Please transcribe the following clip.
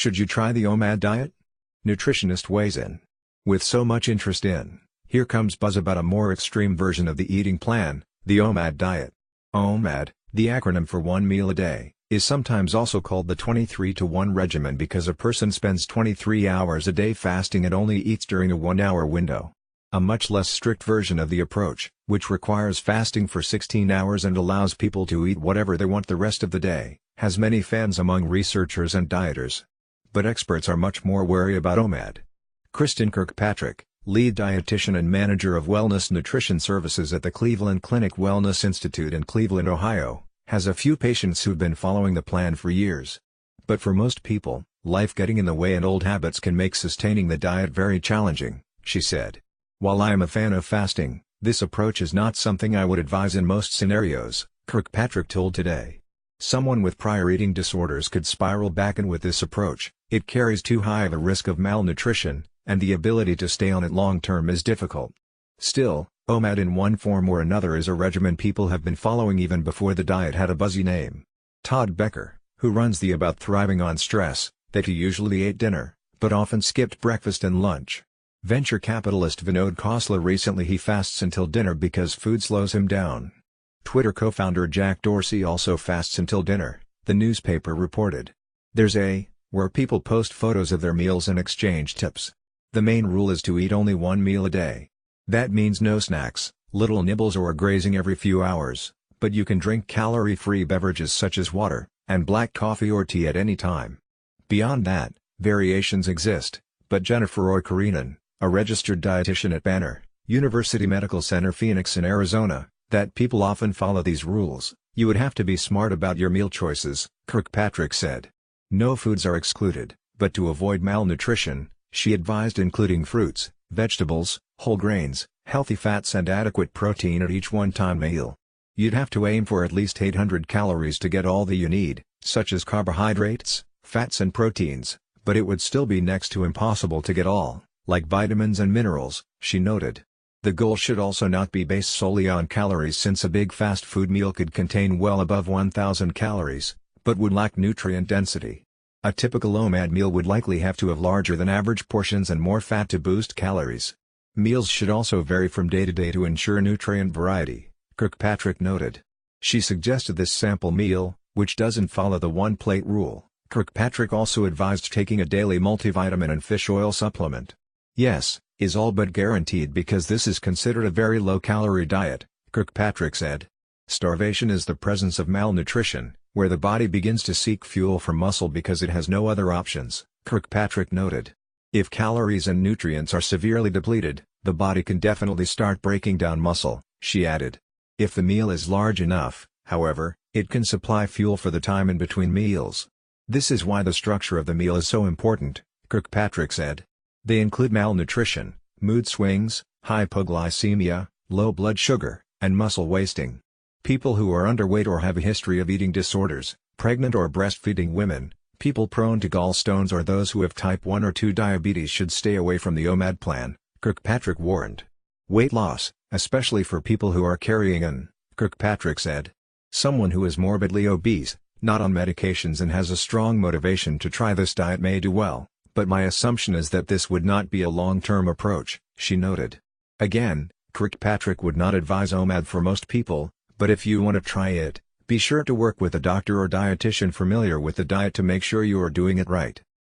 Should you try the OMAD diet? Nutritionist weighs in. With so much interest in, here comes buzz about a more extreme version of the eating plan, the OMAD diet. OMAD, the acronym for one meal a day, is sometimes also called the 23-to-1 regimen because a person spends 23 hours a day fasting and only eats during a 1-hour window. A much less strict version of the approach, which requires fasting for 16 hours and allows people to eat whatever they want the rest of the day, has many fans among researchers and dieters. But experts are much more wary about OMAD. Kristen Kirkpatrick, lead dietitian and manager of wellness nutrition services at the Cleveland Clinic Wellness Institute in Cleveland, Ohio, has a few patients who've been following the plan for years. But for most people, life getting in the way and old habits can make sustaining the diet very challenging, she said. While I am a fan of fasting, this approach is not something I would advise in most scenarios, Kirkpatrick told Today. Someone with prior eating disorders could spiral back in with this approach. It carries too high of a risk of malnutrition, and the ability to stay on it long-term is difficult. Still, OMAD in one form or another is a regimen people have been following even before the diet had a buzzy name. Todd Becker, who runs the About Thriving on Stress, that he usually ate dinner, but often skipped breakfast and lunch. Venture capitalist Vinod Khosla recently he fasts until dinner because food slows him down. Twitter co-founder Jack Dorsey also fasts until dinner, the newspaper reported. There's where people post photos of their meals and exchange tips. The main rule is to eat only one meal a day. That means no snacks, little nibbles or grazing every few hours, but you can drink calorie-free beverages such as water, and black coffee or tea at any time. Beyond that, variations exist, but Jennifer Oikarinen, a registered dietitian at Banner, University Medical Center Phoenix in Arizona, that people often follow these rules. You would have to be smart about your meal choices, Kirkpatrick said. No foods are excluded, but to avoid malnutrition, she advised including fruits, vegetables, whole grains, healthy fats and adequate protein at each one-time meal. You'd have to aim for at least 800 calories to get all that you need, such as carbohydrates, fats and proteins, but it would still be next to impossible to get all, like vitamins and minerals, she noted. The goal should also not be based solely on calories since a big fast food meal could contain well above 1,000 calories, but would lack nutrient density. A typical OMAD meal would likely have to have larger than average portions and more fat to boost calories. Meals should also vary from day to day to ensure nutrient variety, Kirkpatrick noted. She suggested this sample meal, which doesn't follow the one-plate rule. Kirkpatrick also advised taking a daily multivitamin and fish oil supplement. Yes, is all but guaranteed because this is considered a very low-calorie diet, Kirkpatrick said. Starvation is the presence of malnutrition, where the body begins to seek fuel from muscle because it has no other options, Kirkpatrick noted. If calories and nutrients are severely depleted, the body can definitely start breaking down muscle, she added. If the meal is large enough, however, it can supply fuel for the time in between meals. This is why the structure of the meal is so important, Kirkpatrick said. They include malnutrition, mood swings, hypoglycemia, low blood sugar, and muscle wasting. People who are underweight or have a history of eating disorders, pregnant or breastfeeding women, people prone to gallstones or those who have type 1 or 2 diabetes should stay away from the OMAD plan, Kirkpatrick warned. Weight loss, especially for people who are carrying an, Kirkpatrick said. Someone who is morbidly obese, not on medications and has a strong motivation to try this diet may do well, but my assumption is that this would not be a long-term approach, she noted. Again, Kirkpatrick would not advise OMAD for most people, but if you want to try it, be sure to work with a doctor or dietitian familiar with the diet to make sure you are doing it right.